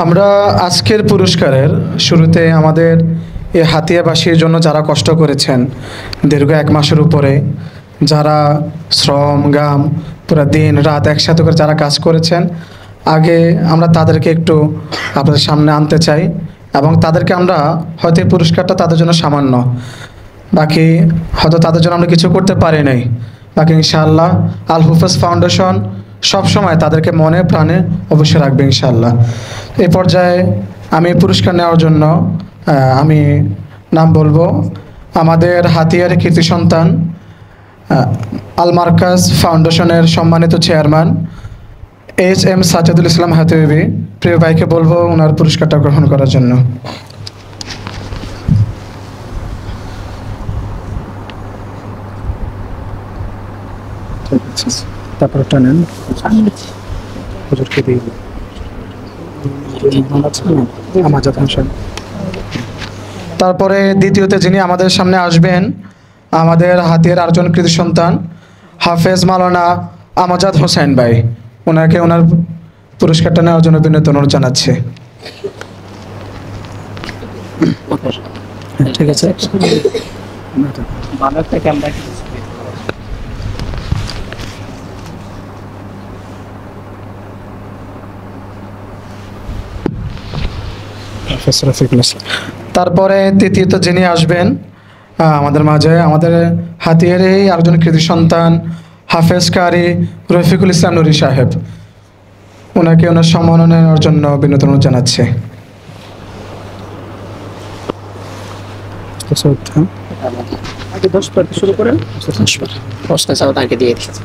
আমরা আজকের পুরস্কারের শুরুতে আমাদের এই হাতিয়াবাসীর জন্য যারা কষ্ট করেছেন দীর্ঘ 1 মাসের উপরে, যারা শ্রম ঘাম পুরো দিন রাত একসাথে করে যারা কাজ করেছেন, আগে আমরা তাদেরকে একটু আপনাদের সামনে আনতে চাই এবং তাদেরকে আমরা হয়তো এই পুরস্কারটা তাদের জন্য সামান্য, বাকি হয়তো তাদের জন্য আমরা কিছু করতে পারি নাই, বাকি ইনশাআল্লাহ আল হুফেজ ফাউন্ডেশন সব সময় তাদেরকে মনে প্রাণে অবশ্যই রাখবে ইনশাআল্লাহ। এই পর্যায়ে আমি পুরস্কার নেওয়ার জন্য আমি নাম বলবো। আমাদের হাতিয়ার কৃতি সন্তান আল মার্কাজ ফাউন্ডেশনের সম্মানিত চেয়ারম্যান HM সাজ্জাদুল ইসলাম হাতিবি, প্রিয় ভাইকে বলবো ওনার পুরস্কারটা গ্রহণ করার জন্য। তারপর টানেন হুজুরকে দিয়ে তারপরে দ্বিতীয়তে যিনি আমাদের সামনে আসবেন, আমাদের হাতিয়ার আরেকজন কৃতি সন্তান হাফেজ মাওলানা আমাজাদ হোসেন ভাই, ওনাকে ওনার পুরস্কারটা নেওয়ার জন্য বিনীত অনুরোধ জানাচ্ছি। ঠিক আছে, তারপরে তৃতীয়ত যিনি আসবেন আমাদের মাঝে, আমাদের হাতিয়ার এই আরেকজন কৃতি সন্তান হাফেজ কারি রফিকুল ইসলাম নুরি সাহেব, ওনাকে ওনার সম্মাননা নেওয়ার জন্য বিনীত অনুরোধ জানাচ্ছি। শুরু করেন, প্রশ্ন চাও তাকে দিয়ে দিচ্ছি।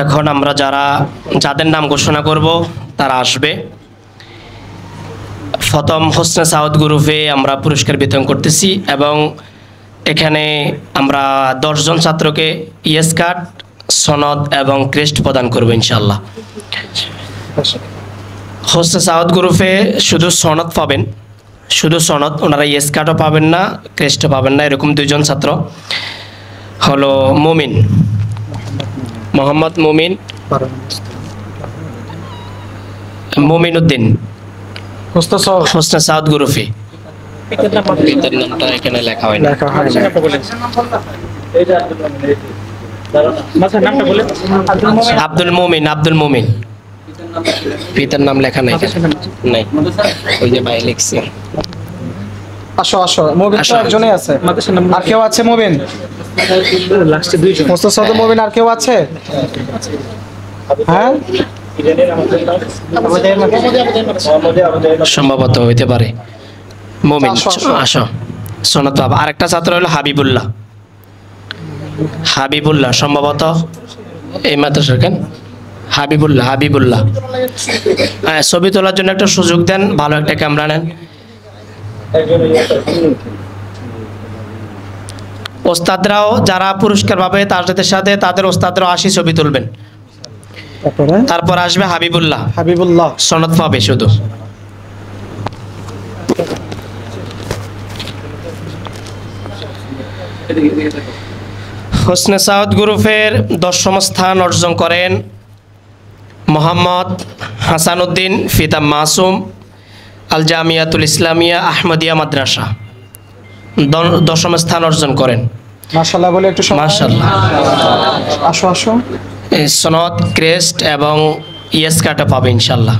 এখন আমরা যাদের নাম ঘোষণা করব তারা আসবে। প্রথম হোসনে সাউদ গ্রুপে আমরা পুরস্কার বিতরণ করতেছি এবং এখানে আমরা 10 জন ছাত্রকে ইয়েস কার্ড, সনদ এবং ক্রেস্ট প্রদান করব ইনশাআল্লাহ। হোসনে সাউদ গ্রুপে শুধু সনদ পাবেন, শুধু সনদ, ওনারা ইয়েস কার্ডও পাবেন না, ক্রেস্টও পাবেন না। এরকম 2 জন ছাত্র হলো মুমিন, মোহাম্মদ মুমিন, মুমিন উদ্দিন, হোসনে সাউদ গ্রুপে। নামটা এখানে লেখা হয় না। আব্দুল মুমিন, আব্দুল মুমিন, পিতার নাম লেখা নাই, নাই, ওই যে ভাই লিখছে। আসো আসো, মুবিন তো একজনই আছে, আর কেউ আছে? মুবিন লাস্টে 2 জন, মোস্তাফা সাদ মুবিন, আর কেউ আছে? হ্যাঁ, সম্ভবত হইতে পারে মুমিন। আসো, সনদ বাবা। আরেকটা ছাত্র হলো হাবিবুল্লাহ, হাবিবুল্লাহ সম্ভবত এই মাদ্রাসার কেন হাবিবুল্লাহ, হাবিবুল্লাহ। ছবি তোলার জন্য একটা সুযোগ দেন, ভালো একটা ক্যামেরা নেন। ওস্তাদরাও যারা পুরস্কার পাবে তাদের সাথে তাদের ওস্তাদরাও 80 ছবি তুলবেন। তারপর আসবে হাবিবুল্লাহ, হাবিবুল্লাহ সনদ পাবে শুধু। হোসনে সাউদ গ্রুপের 10ম স্থান অর্জন করেন মোহাম্মদ হাসান উদ্দিন ফিতা মাসুম, আল জামিয়াতুল ইসলামিয়া আহমদিয়া মাদ্রাসা, 10ম স্থান অর্জন করেন। মাশাআল্লাহ বলে একটু মাশাআল্লাহ। আসো আসো, সনদ, ক্রেস্ট এবং ইয়েস কার্ডটা পাবে ইনশাআল্লাহ।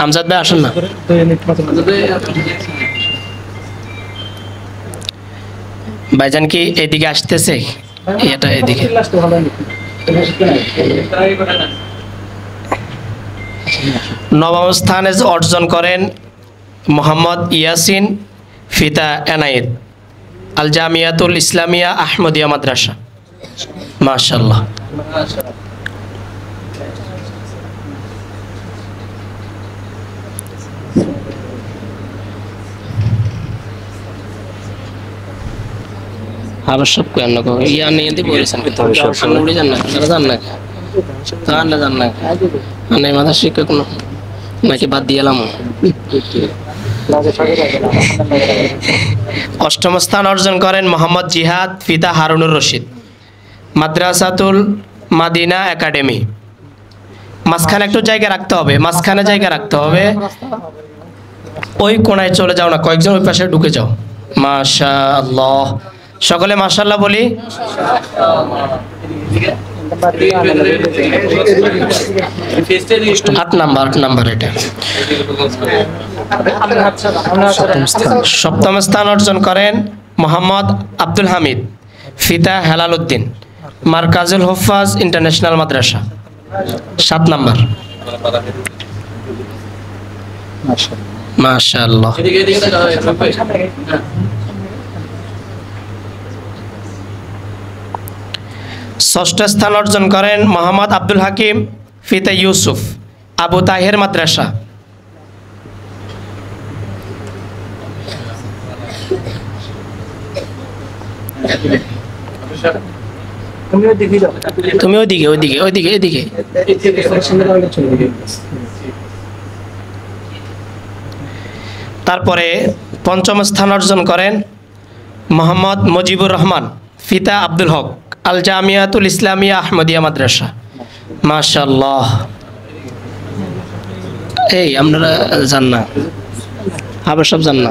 আমজাদ ভাই আসেন না। ভাইজান কি এদিকে আসতেছে? এটা এদিকে। 9ম স্থানে অর্জন করেন মোহাম্মদ ইয়াসিন ফিতা এনায়েত, আল জামিয়াতুল ইসলামিয়া আহমদিয়া মাদ্রাসা। মাশাআল্লাহ। আরো সব কেন ইয়া নিয়ে দিয়ে বলেছেন উড়ে যান না, তারা যান না, তাহলে যান না, মানে মাথা শিক্ষক নাকি বাদ দিয়ে এলাম? অষ্টম স্থান অর্জন করেন মোহাম্মদ জিহাদ পিতা হারুনুর রশিদ, মাদ্রাসাতুল মাদিনা একাডেমি। মাঝখানে একটু জায়গা রাখতে হবে, মাঝখানে জায়গা রাখতে হবে। ওই কোণায় চলে যাও না, কয়েকজন ওই পাশে ঢুকে যাও। মাশাআল্লাহ, সকলে মাশাআল্লাহ বলি। 8 নাম্বার এটা। সপ্তম স্থান অর্জন করেন মোহাম্মদ আব্দুল হামিদ ফিতা হেলাল উদ্দিন, মারকাজুল হুফাজ ইন্টারন্যাশনাল মাদ্রাসা। 7 নাম্বার। মাশাআল্লাহ। ষষ্ঠ স্থান অর্জন করেন মোহাম্মদ আব্দুল হাকিম ফিতা ইউসুফ আবু তাহের মাদ্রাসা। তুমি ওইদিকে ওইদিকে ওইদিকে এদিকে। তারপরে পঞ্চম স্থান অর্জন করেন মোহাম্মদ মুজিবুর রহমান ফিতা আব্দুল হক আল জামিয়াতুল ইসলামিয়া আহমদিয়া মাদ্রাসা। মাশাআল্লাহ। এই আপনারা জান না, হাবার সব জান না,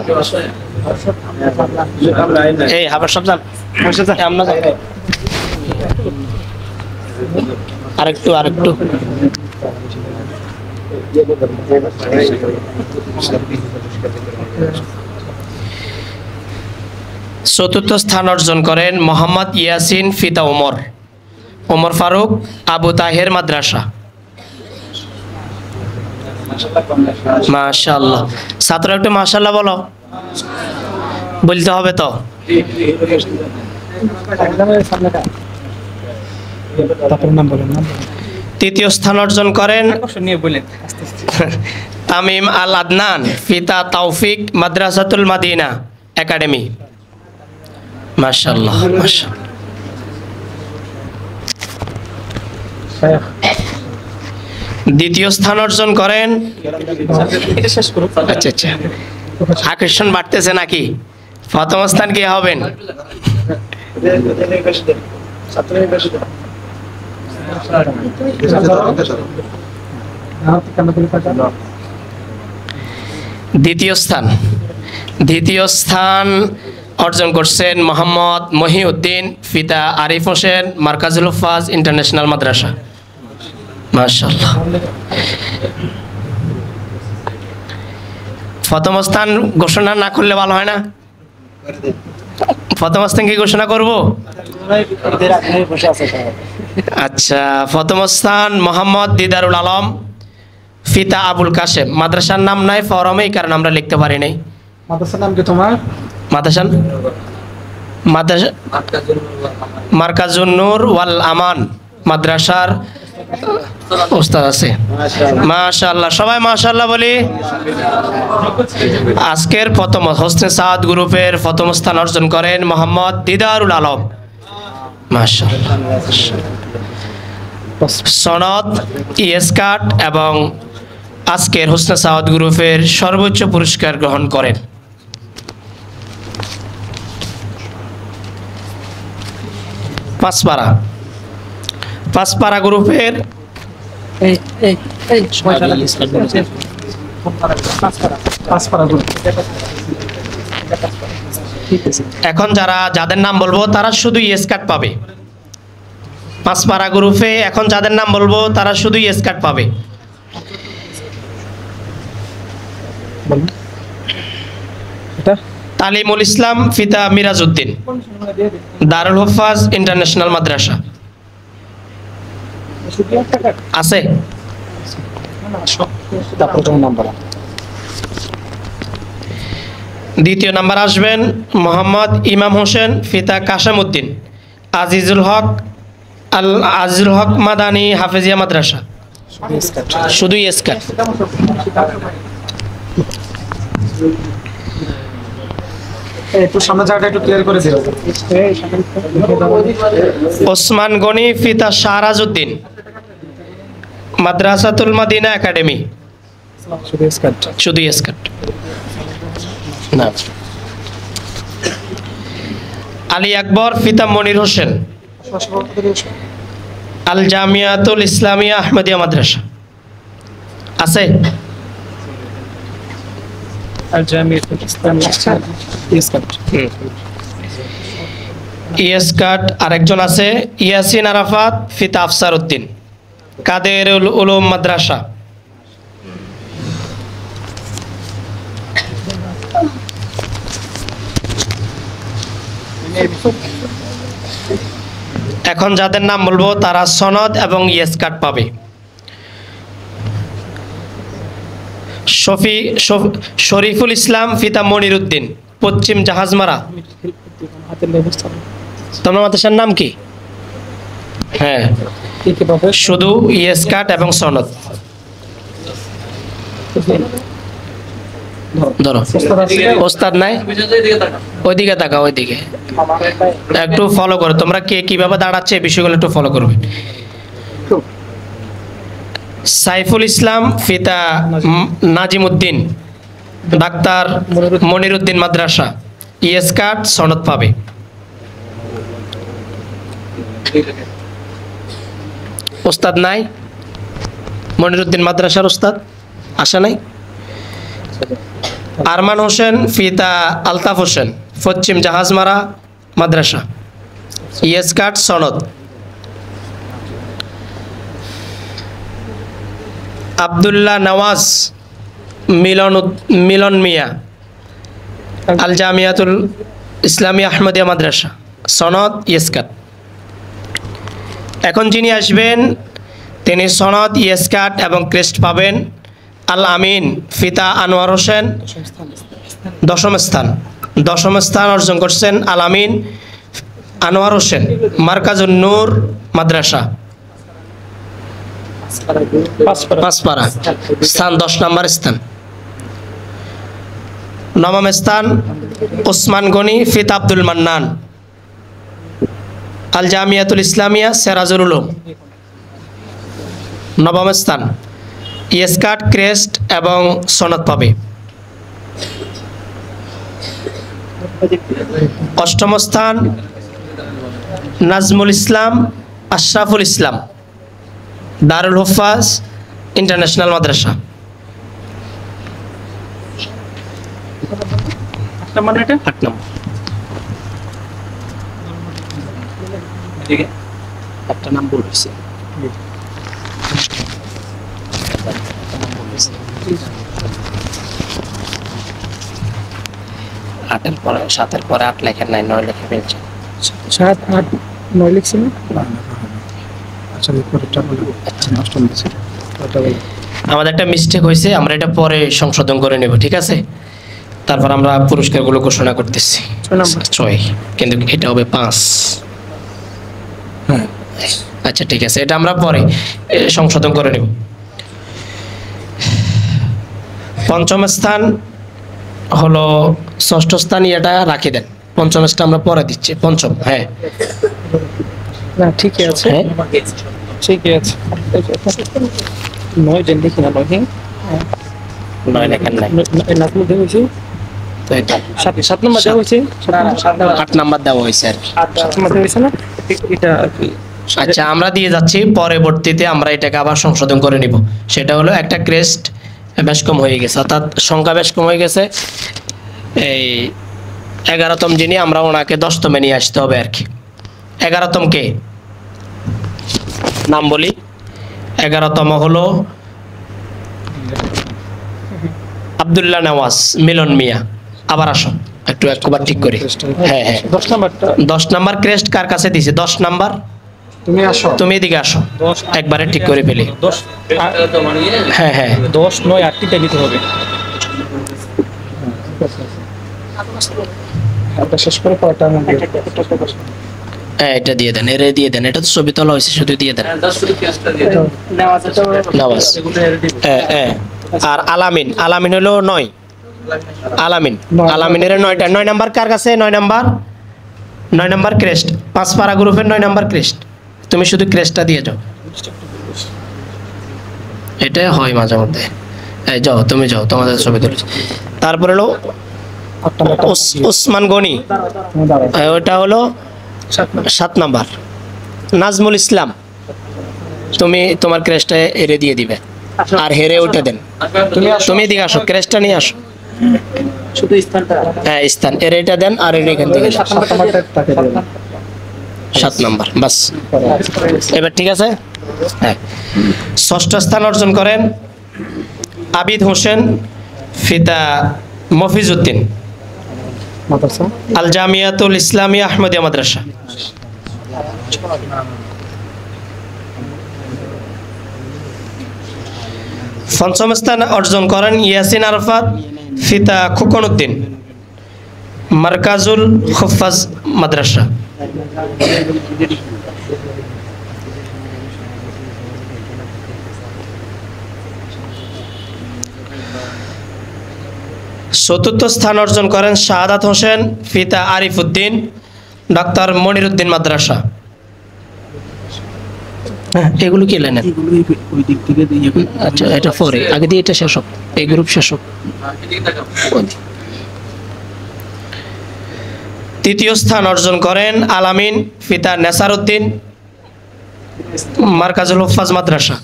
এই হাবার সব জান, আমরা জান। আরেকটু আরেকটু। চতুর্থ স্থান অর্জন করেন মোহাম্মদ ইয়াসিন ফিতা ওমর ফারুক আবু তাহের মাদ্রাসা। মাশাআল্লাহ। ছাত্র একটু মাশাআল্লাহ বলো, বলতে হবে তো। তৃতীয় স্থান অর্জন করেন তামিম আল আদনান ফিতা তৌফিক মাদ্রাসাতুল মাদিনা একাডেমি। মাশাআল্লাহ মাশাআল্লাহ। দ্বিতীয় স্থান অর্জন করেন, আচ্ছা আচ্ছা আকর্ষণ বাড়তেছে নাকি? প্রথম স্থান কি হবেন? দ্বিতীয় স্থান অর্জন করছেন মোহাম্মদ মহিউদ্দিন ফিতা আরিফ হোসেন মারকাজুল হুফাজ ইন্টারন্যাশনাল মাদ্রাসা। মাশাআল্লাহ। প্রথম স্থান ঘোষণা না করলে ভালো হয় না? প্রথম স্থান কি ঘোষণা করব? আচ্ছা, প্রথম স্থান মোহাম্মদ দিদারুল আলম ফিতা আবুল কাশেম। মাদ্রাসার নাম নাই ফরমে, কারণ আমরা লিখতে পারি নাই। মাদ্রাসার নাম কি তোমার? মাদ্রাসা মারকাজুন নূর ওয়াল আমান মাদ্রাসার উস্তাদ আছে। মাশাআল্লাহ, সবাই মাশাআল্লাহ বলি। আজকের প্রথম হোসনে সাদ গ্রুপের প্রথম স্থান অর্জন করেন মোহাম্মদ দিদারুল আলম। মাশাআল্লাহ। সনদ, ইস্কার্ট এবং আজকের হোসনে সাদ গ্রুপের সর্বোচ্চ পুরস্কার গ্রহণ করেন। পাঁচপাড়া গ্রুপের এখন যাদের নাম বলবো তারা শুধু ইস্কার্ট পাবে। পাঁচপাড়া গ্রুপে এখন যাদের নাম বলবো তারা শুধু ইস্কার্ট পাবে। তালিমুল ইসলাম ফিতা মিরাজউদ্দিন দারুল হুফাজ ইন্টারন্যাশনাল মাদ্রাসা আছে। দ্বিতীয় নাম্বার আসবেন মোহাম্মদ ইমাম হোসেন ফিতা কাশেম উদ্দিন আজিজুল হক মাদানী হাফেজিয়া মাদ্রাসা। শুধু ইস্কার্ট। ওসমান গনি ফিতা শাহরাজউদ্দিন মাদ্রাসাতুল মাদিনা একাডেমি। শুধু স্কার্ট না। আলী আকবর পিতা মনির হোসেন, আল জামিয়াতুল ইসলামিয়া আহমদিয়া মাদ্রাসা আছে? স্কার্ট। আরেকজন আছে ইয়াসিন আরাফাত ফিতা আফসার উদ্দিন, কাদের উলুম মাদ্রাসা। এখন যাদের নাম বলবো তারা সনদ এবং স্কার্ট পাবে। শরীফুল ইসলাম ফিতা মনির উদ্দিন, পশ্চিম জাহাজমারা। তোমার মাদ্রাসার নাম কি? হ্যাঁ, শুধু স্কার্ট এবং সনদ। ধরো, ওস্তাদ নাই? ওইদিকে তাকা, ওইদিকে একটু ফলো করো। তোমরা কে কিভাবে দাঁড়াচ্ছে এই বিষয়গুলো একটু ফলো করবে। সাইফুল ইসলাম ফিতা নাজিমউদ্দিন, ডাক্তার মনিরউদ্দিন মাদ্রাসা, স্কার্ট সনদ পাবে। ওস্তাদ নাই? মনিরউদ্দিন মাদ্রাসার ওস্তাদ আসে নাই? আরমান হোসেন ফিতা আলতাফ হোসেন, পশ্চিম জাহাজমারা মাদ্রাসা, স্কার্ট সনদ। আব্দুল্লাহ নওয়াজ মিলন মিয়া, আল জামিয়াতুল ইসলামিয়া আহমদিয়া মাদ্রাসা, সনদ স্কার্ট। এখন যিনি আসবেন তিনি সনদ স্কার্ট এবং ক্রেস্ট পাবেন। আল আমিন ফিতা আনোয়ার হোসেন, দশম স্থান অর্জন করছেন আল আমিন আনোয়ার হোসেন, মার্কাজুন নূর মাদ্রাসা, পাঁচপাড়া, স্থান 10 নম্বর স্থান। নবম স্থান ওসমান গনি ফিতা আব্দুল মান্নান, আল জামিয়াতুল ইসলামিয়া সিরাজুল উলুম, নবম স্থান। স্কার্ট ক্রেস্ট এবং সনদ পাবে। অষ্টম স্থান নাজমুল ইসলাম আশরাফুল ইসলাম, দারুল হুফাজ ইন্টারন্যাশনাল মাদ্রাসা। আট নম্বর। একটা নাম বলছে আটের পরে, 7-এর পরে 8 লেখেন নাই, 9 লেখে ফেলছে। 7, 8, 9 লিখছি না? আমাদের একটা মিস্টেক হয়েছে, আমরা এটা পরে সংশোধন করে নেব, ঠিক আছে? তারপর আমরা পুরস্কারগুলো ঘোষণা করতেছি। 6, কিন্তু এটা হবে 5। হ্যাঁ, আচ্ছা ঠিক আছে, এটা আমরা পরে সংশোধন করে নেব। পঞ্চম স্থান হলো, ষষ্ঠ স্থান এটা রাখি দেন, পঞ্চম স্থান আমরা পরে দিচ্ছি। পঞ্চম, হ্যাঁ না ঠিকই আছে, হ্যাঁ ঠিকই আছে। 9 জন লিখি না, 9 নয় লেখেন নাই নাজমুল দেওয়া হয়েছে, তো এটা 7 নম্বর দেওয়া হয়েছে, 8 নাম্বার দেওয়া হয়েছে আর কি। 8 নম্বর দেওয়া হয়েছে না? এটা আর কি। আচ্ছা, আমরা দিয়ে যাচ্ছি, পরবর্তীতে আমরা এটাকে আবার সংশোধন করে নিব। সেটা হলো একটা ক্রেস্ট বেশ কম হয়ে গেছে, অর্থাৎ সংখ্যা বেশ কম হয়ে গেছে। এই 11তম যিনি, আমরা ওনাকে 10তমে নিয়ে আসতে হবে আর কি। 11তম কে নাম বলি? 11তম হলো আব্দুল্লাহ নওয়াজ মিলন মিয়া। আবার আসো, একবার ঠিক করে। হ্যাঁ হ্যাঁ, 10 নম্বরটা 10 নাম্বার ক্রেস্ট কার কাছে দিছে? 10 নাম্বার তুমি আসো, তুমি এদিকে আসো, 10 একবারে ঠিক করে ফেলি। 10 হ্যাঁ হ্যাঁ, 10, 9, 8টা নিতে হবে। এটা শেষ করে পরেরটা আমি দিয়ে হ্যাঁ এটা দিয়ে দেন, এরে দিয়ে দেন, এটা তো ছবি তোলা হয়েছে, শুধু দিয়ে দেন নওয়াজ। হ্যাঁ হ্যাঁ, আর আলামিন, আলামিন হলো 9। আলামিনের 9টা। 9 নাম্বার কার কাছে? 9 নাম্বার ক্রেস্ট, 5 পারা গ্রুপের 9 নাম্বার ক্রেস্ট। তুমি শুধু ক্রেস্টটা দিয়ে যাও, এটা হয় মাঝে মধ্যে। এই যাও, তুমি যাও, তোমাদের ছবি তুলেছি। তারপরে হলো ওসমান গনি, ওটা হলো 7 নাম্বার। নাজমুল ইসলাম, তুমি তোমার ক্রেশটা এরে দিয়ে দিবে, আর হেরে ওটা দেন। তুমি এদিকে আসো, ক্রেশটা নিয়ে আসো। শুধু স্থানটা হ্যাঁ, স্থান এর এটা দেন, আর এর এখান থেকে 7 নাম্বার, বাস। এবার ঠিক আছে। হ্যাঁ, ষষ্ঠ স্থান অর্জন করেন আবিদ হোসেন ফিতা মফিজউদ্দিন, মাদ্রাসা আল জামিয়াতুল ইসলামিয়া আহমদিয়া মাদ্রাসা। পঞ্চম স্থান অর্জন করেন ইয়াসিন আরাফাত ফিতা খোকন উদ্দিন, মারকাজুল হুফাজ মাদ্রাসা। চতুর্থ স্থান অর্জন করেন শাহাদাত হোসেন ফিতা আরিফ উদ্দিন, ডক্টর মনির উদ্দিন মাদ্রাসা। হ্যাঁ, এগুলো কি লেনেন? আচ্ছা, এটা পরে, আগে দিয়ে এটা শেষ হোক, এই গ্রুপ শেষ হোক। তৃতীয় স্থান অর্জন করেন আলামিন ফিতা নেসার উদ্দিন, মারকাজুল হুফাজ মাদ্রাসা।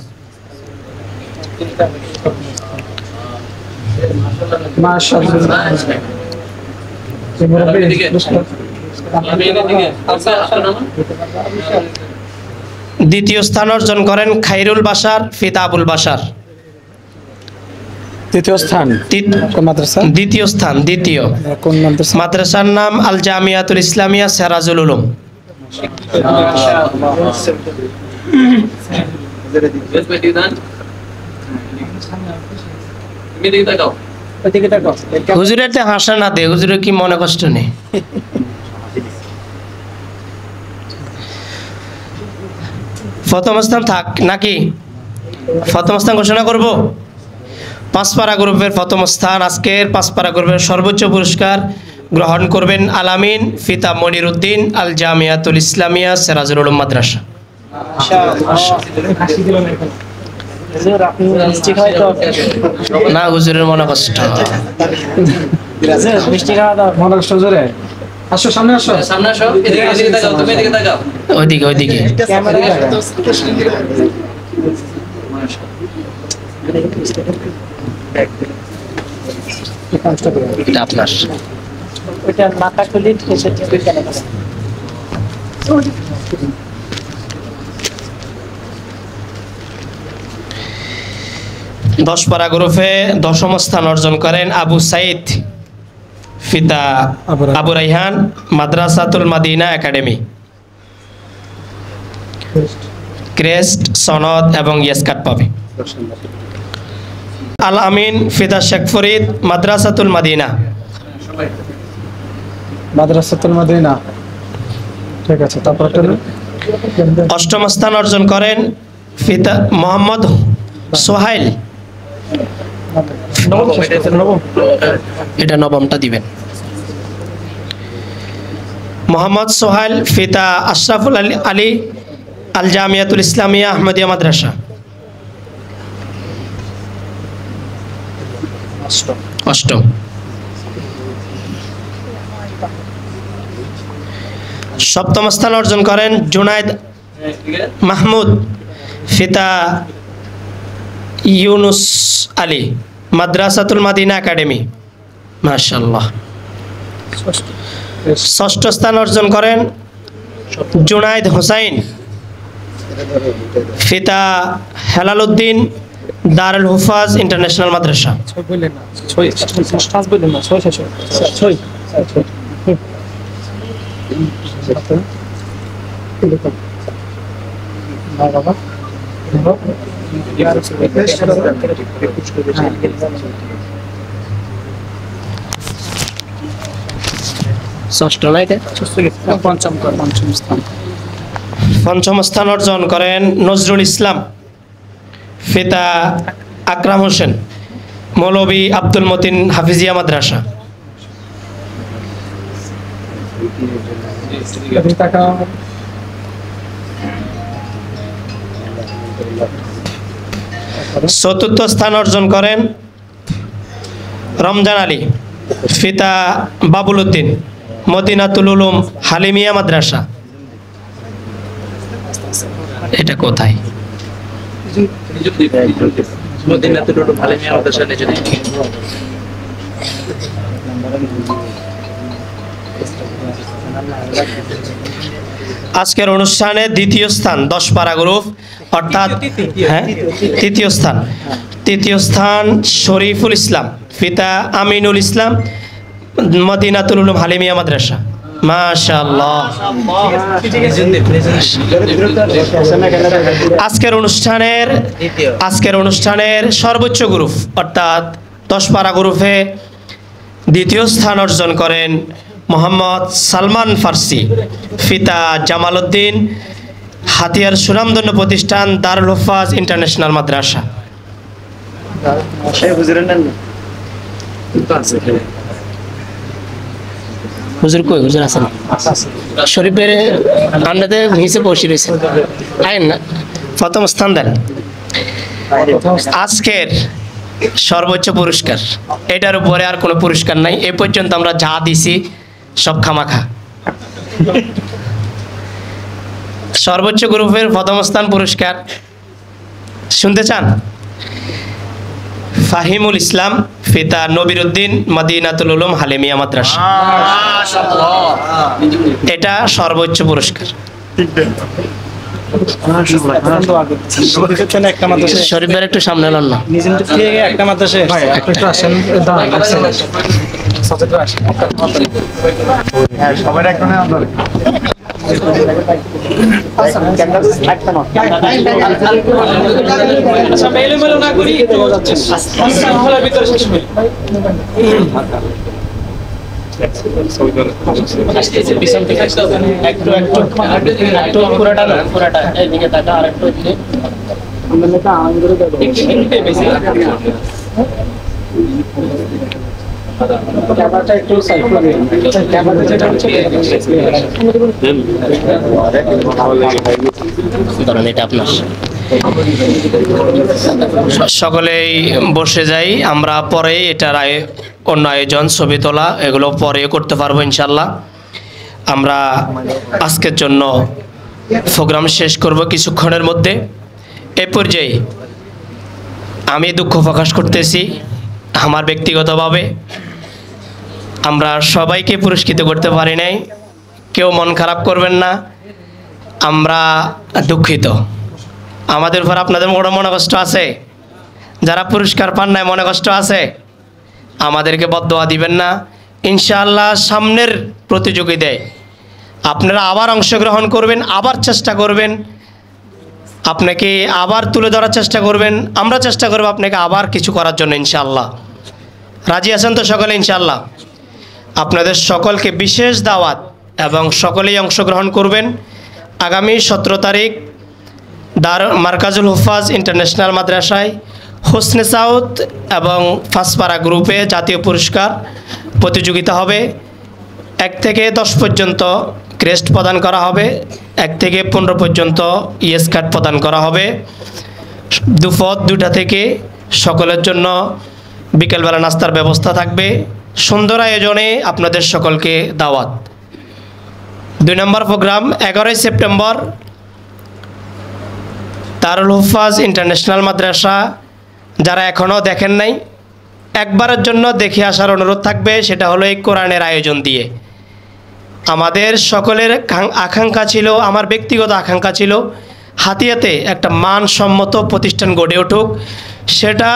দ্বিতীয় স্থান অর্জন করেন খাইরুল বাশার ফিতা আবুল বাশার। তৃতীয় স্থান কোন মাদ্রাসা? দ্বিতীয় স্থান, দ্বিতীয় কোন মাদ্রাসা? মাদ্রাসার নাম আল জামিয়াতুল ইসলামিয়া সিরাজুল উলুম। হুজুরের তো হাসা না দে, হুজুরের কি মনে কষ্ট নেই? প্রথম স্থান থাক নাকি? প্রথম স্থান ঘোষণা করব। 5 পারা গ্রুপের প্রথম স্থান, আজকের 5 পারা গ্রুপের সর্বোচ্চ পুরস্কার গ্রহণ করবেন আলামিন ফিতা মনির উদ্দিন, আল জামিয়াতুল ইসলামিয়া সিরাজুল উলুম মাদ্রাসা। না, হুজুরের মনে কষ্ট। মনে কষ্ট জোরে। আসো, সামনে আসো, সামনে আসো, এদিকে তাকাও, তুমি এদিকে তাকাও। ওইদিকে, ওইদিকে। এটা আপনার। ওইটা মাথা খুলি কেন? 10 পারা গ্রুপে 10ম স্থান অর্জন করেন আবু সাইদ ফিতা আবু রাইহান, মাদ্রাসাতুল মাদিনা একাডেমি। ক্রেস্ট, সনদ এবং ইয়েস কার্ড পাবে। আল আমিন ফিদা শেখ ফরিদ, মাদ্রাসাতুল মাদিনা। মাদ্রাসাতুল মাদিনা, ঠিক আছে। তারপর 8ম স্থান অর্জন করেন ফিতা মোহাম্মদ সোহাইল, এটা নবমটা দিবেন। মোহাম্মদ সোহাইল ফিতা আশরাফুল আলী, আল জামিয়াতুল ইসলামিয়া আহমদিয়া মাদ্রাসা। 8ম। 7ম স্থান অর্জন করেন জুনাইদ মাহমুদ ফিতা ইউনুস আলী, মাদ্রাসাতুল মাদিনা একাডেমি। মাশাআল্লাহ। 6ষ্ঠ স্থান অর্জন করেন জুনাইদ হোসাইন ফিতা হেলাল উদ্দিন, দারুল হুফাজ ইন্টারন্যাশনাল মাদ্রাসা। ষষ্ঠ না এটা? পঞ্চম স্থান অর্জন করেন নজরুল ইসলাম ফিতা আকরাম হোসেন, মৌলভী আব্দুল মতিন হাফিজিয়া মাদ্রাসা। চতুর্থ স্থান অর্জন করেন রমজান আলী পিতা বাবুল উদ্দিন মদিনাতুল উলুম হালিমিয়া মাদ্রাসা। এটা কোথায়? আজকের অনুষ্ঠানে দ্বিতীয় স্থান 10 পারা গ্রুপ, অর্থাৎ হ্যাঁ তৃতীয় স্থান শরীফুল ইসলাম পিতা আমিনুল ইসলাম মদিনাতুল উলুম হালিমিয়া মাদ্রাসা। মাশাআল্লাহ। আজকের অনুষ্ঠানের সর্বোচ্চ গ্রুপ অর্থাৎ 10 পারা গ্রুপে দ্বিতীয় স্থান অর্জন করেন মোহাম্মদ সালমান ফার্সি পিতা জামাল উদ্দিন হাতিয়ার সুনামধন্য প্রতিষ্ঠান দারুল হুফাজ ইন্টারন্যাশনাল মাদ্রাসা। হুজুর কই? হুজুর আছেন শরীফের আন্ডাতে নিচে বসে রয়েছে, আইন না প্রথম স্থান দেন। আজকের সর্বোচ্চ পুরস্কার, এটার উপরে আর কোনো পুরস্কার নাই। এ পর্যন্ত আমরা যা দিছি সব খামাখা। সর্বোচ্চ গ্রুপের প্রথম স্থান পুরস্কার শুনতে চান? ফাহিমুল ইসলাম পিতা নবির উদ্দিন মদিনাতুল উলুম হালিমিয়া মাদ্রাসা। এটা সর্বোচ্চ পুরস্কার। শরীফের একটু সামনে এলাম না, একটা মাদ্রাসা সবাই একটা পুরাটা এইদিকে তাকা, আর একটু সকলেই বসে যাই, আমরা পরে এটার অন্য আয়োজন ছবি তোলা এগুলো পরে করতে পারবো ইনশাল্লাহ। আমরা আজকের জন্য প্রোগ্রাম শেষ করব কিছুক্ষণের মধ্যে। এ পর্যায়ে আমি দুঃখ প্রকাশ করতেছি আমার ব্যক্তিগতভাবে আমরা সবাইকে পুরস্কৃত করতে পারি নাই। কেউ মন খারাপ করবেন না, আমরা দুঃখিত। আমাদের উপর আপনাদের বড় মনে কষ্ট আছে, যারা পুরস্কার পান নাই মনে কষ্ট আছে, আমাদেরকে বদদোয়া দিবেন না। ইনশাআল্লাহ সামনের প্রতিযোগিতায় আপনারা আবার অংশগ্রহণ করবেন, আবার চেষ্টা করবেন, আপনাকে আবার তুলে ধরার চেষ্টা করবেন। আমরা চেষ্টা করব আপনাকে আবার কিছু করার জন্য ইনশাআল্লাহ। রাজি আছেন তো সকলে? ইনশাআল্লাহ আপনাদের সকলকে বিশেষ দাওয়াত এবং সকলেই অংশগ্রহণ করবেন। আগামী 17 তারিখ মার্কাজুল হুফাজ ইন্টারন্যাশনাল মাদ্রাসায় হোসনে সাউদ এবং ফাঁসপাড়া গ্রুপে জাতীয় পুরস্কার প্রতিযোগিতা হবে। 1 থেকে 10 পর্যন্ত ক্রেস্ট প্রদান করা হবে, 1 থেকে 15 পর্যন্ত ইয়েস কার্ড প্রদান করা হবে। দুপুর 2টা থেকে সকলের জন্য বিকেলবেলা নাস্তার ব্যবস্থা থাকবে। সুন্দর আয়োজনে আপনাদের সকলকে দাওয়াত। 2 নম্বর প্রোগ্রাম 11 সেপ্টেম্বর দারুল হুফাজ ইন্টারন্যাশনাল মাদ্রাসা। যারা এখনও দেখেন নাই একবারের জন্য দেখে আসার অনুরোধ থাকবে। সেটা হলো এই কোরআনের আয়োজন দিয়ে। আমাদের সকলের আকাঙ্ক্ষা ছিল, আমার ব্যক্তিগত আকাঙ্ক্ষা ছিল হাতিয়াতে একটা মানসম্মত প্রতিষ্ঠান গড়ে উঠুক। সেটা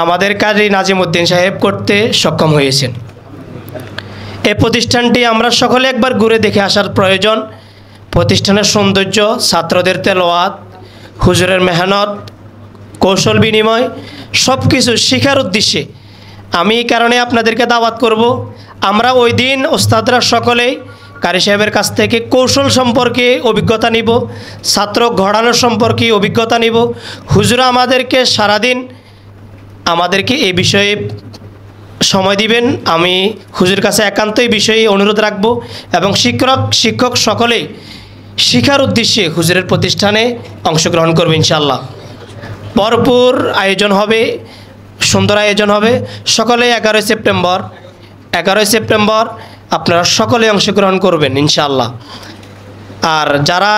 আমাদের কাজী নাজিমউদ্দিন সাহেব করতে সক্ষম হয়েছেন। এই প্রতিষ্ঠানটি আমরা সকলে একবার ঘুরে দেখে আসার প্রয়োজন। প্রতিষ্ঠানের সৌন্দর্য, ছাত্রদের তেলাওয়াত, হুজুরের মেহনত, কৌশল বিনিময় সব কিছু শেখার উদ্দেশ্যে আমি এই কারণে আপনাদেরকে দাওয়াত করব। আমরা ওই দিন ওস্তাদরা সকলেই কারি সাহেবের কাছ থেকে কৌশল সম্পর্কে অভিজ্ঞতা নিব, ছাত্র ঘোরানোর সম্পর্কে অভিজ্ঞতা নিব। হুজুরা আমাদেরকে সারাদিন আমাদেরকে এই বিষয়ে সময় দিবেন। আমি হুজুর কাছে একান্তই বিষয়ে অনুরোধ রাখব এবং শিক্ষক সকলেই শিক্ষার উদ্দেশ্যে হুজুরের প্রতিষ্ঠানে অংশগ্রহণ করবে ইনশাআল্লাহ। ভরপুর আয়োজন হবে। সুন্দর আয়োজন হবে। সকলে 11ই সেপ্টেম্বর আপনারা সকলে অংশগ্রহণ করবেন ইনশাআল্লাহ। আর যারা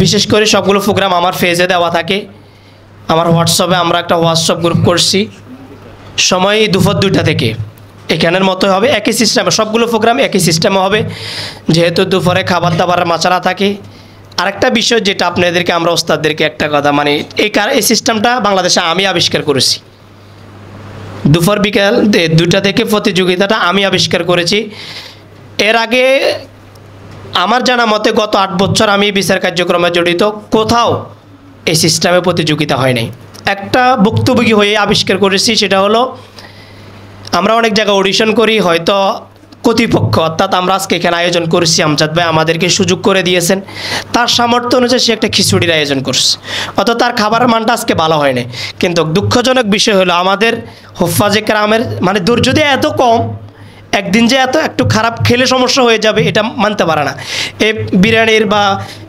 বিশেষ করে সবগুলো প্রোগ্রাম আমার ফেজে দেওয়া থাকে, আমার হোয়াটসঅ্যাপে আমরা একটা হোয়াটসঅ্যাপ গ্রুপ করছি, সময় দুপুর 2টা থেকে। এখানের মতো হবে, একই সিস্টেমে সবগুলো প্রোগ্রাম একই সিস্টেমে হবে, যেহেতু দুপুরে খাবার দাবারের মাচারা থাকে। আরেকটা বিষয় যেটা আপনাদেরকে আমরা ওস্তাদদেরকে একটা কথা, মানে এই সিস্টেমটা বাংলাদেশে আমি আবিষ্কার করেছি। দুপুর বিকাল 2টা থেকে প্রতিযোগিতাটা আমি আবিষ্কার করেছি। এর আগে আমার জানা মতে গত 8 বছর আমি বিচার কার্যক্রমে জড়িত, কোথাও এই সিস্টেমে প্রতিযোগিতা হয় নাই। একটা ভুক্তভোগী হয়ে আবিষ্কার করেছি, সেটা হলো আমরা অনেক জায়গায় অডিশন করি, হয়তো কর্তৃপক্ষ অর্থাৎ আমরা আজকে এখানে আয়োজন করেছি, আমজাদ ভাই আমাদেরকে সুযোগ করে দিয়েছেন, তার সামর্থ্য অনুযায়ী সে একটা খিচুড়ির আয়োজন করছে, অর্থাৎ তার খাবারের মানটা আজকে ভালো হয় না। কিন্তু দুঃখজনক বিষয় হলো আমাদের হুফাজে কেরামের মানে ধৈর্য দিয়ে এত কম, একদিন যে একটু খারাপ খেলে সমস্যা হয়ে যাবে এটা মানতে পারে না। এই বিরিয়ানির বা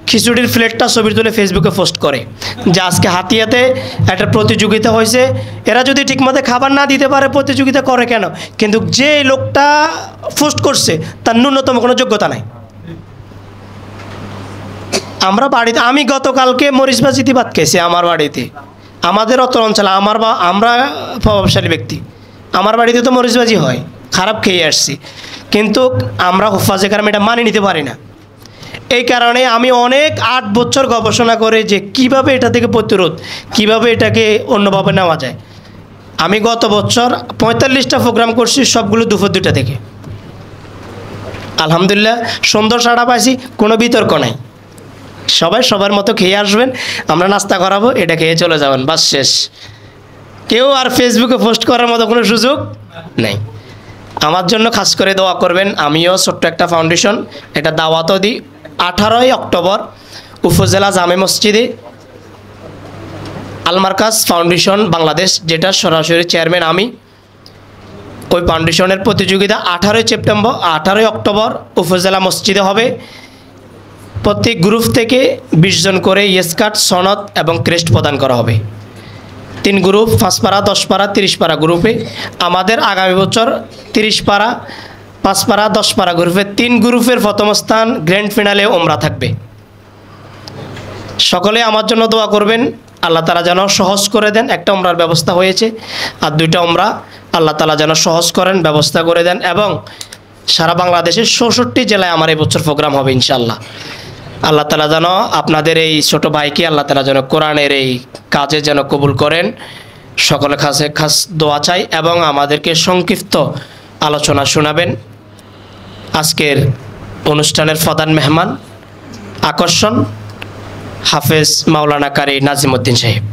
খিচুড়ির প্লেটটা ছবি তুলে ফেসবুকে পোস্ট করে যে আজকে হাতিয়াতে একটা প্রতিযোগিতা হয়েছে, এরা যদি ঠিকমতো খাবার না দিতে পারে প্রতিযোগিতা করে কেন? কিন্তু যে লোকটা পোস্ট করছে তার ন্যূনতম কোনো যোগ্যতা নাই। আমরা বাড়িতে, আমি গতকালকে মরিচবাজিতে ভাত খেয়েছি আমার বাড়িতে, আমাদের অত অঞ্চলে আমরা প্রভাবশালী ব্যক্তি, আমার বাড়িতে তো মরিচবাজি হয়, খারাপ খেয়ে আসছি, কিন্তু আমরা হুফাজে কেরাম এটা মানিয়ে নিতে পারি না। এই কারণে আমি অনেক 8 বছর গবেষণা করে যে কিভাবে এটা থেকে প্রতিরোধ, কিভাবে এটাকে অন্যভাবে নেওয়া যায়। আমি গত বছর 45টা প্রোগ্রাম করছি, সবগুলো দুপুর 2টা থেকে। আলহামদুলিল্লাহ সুন্দর সাড়া পাইছি, কোনো বিতর্ক নাই। সবাই সবার মতো খেয়ে আসবেন, আমরা নাস্তা করাবো, এটা খেয়ে চলে যাবেন, বাস শেষ। কেউ আর ফেসবুকে পোস্ট করার মতো কোনো সুযোগ নেই। আমার জন্য খাস করে দোয়া করবেন। আমিও ছোট্ট একটা ফাউন্ডেশন, এটা দাওয়াতও দিই। 18ই অক্টোবর উপজেলা জামে মসজিদে আল মারকাজ ফাউন্ডেশন বাংলাদেশ, যেটা সরাসরি চেয়ারম্যান আমি, ওই ফাউন্ডেশনের প্রতিযোগিতা 18ই অক্টোবর উপজেলা মসজিদে হবে। প্রত্যেক গ্রুপ থেকে 20 জন করে ইয়েস কার্ড, সনদ এবং ক্রেস্ট প্রদান করা হবে। 3 গ্রুপ, 5 পারা, 10 পারা, 30 পারা গ্রুপে। আমাদের আগামী বছর 30 পারা, 5 পারা, 10 পারা গ্রুপে 3 গ্রুপের প্রথম স্থান গ্র্যান্ড ফিনালে ওমরা থাকবে। সকলে আমার জন্য দোয়া করবেন, আল্লাহ তাআলা যেন সহজ করে দেন। একটা ওমরার ব্যবস্থা হয়েছে, আর 2টা ওমরা আল্লাহ তাআলা যেন সহজ করেন, ব্যবস্থা করে দেন, এবং সারা বাংলাদেশের 64 জেলায় আমার এই বছর প্রোগ্রাম হবে ইনশাআল্লাহ। আল্লাহ তাআলা যেন আপনাদের এই ছোট ভাইকে আল্লাহ তাআলা যেন কোরআনের এই কাজে যেন কবুল করেন। সকলের কাছে খাস দোয়া চাই, এবং আমাদেরকে সংক্ষিপ্ত আলোচনা শোনাবেন আজকের অনুষ্ঠানের প্রধান মেহমান আকর্ষণ হাফেজ মাওলানা কারি নাজিমউদ্দিন সাহেব।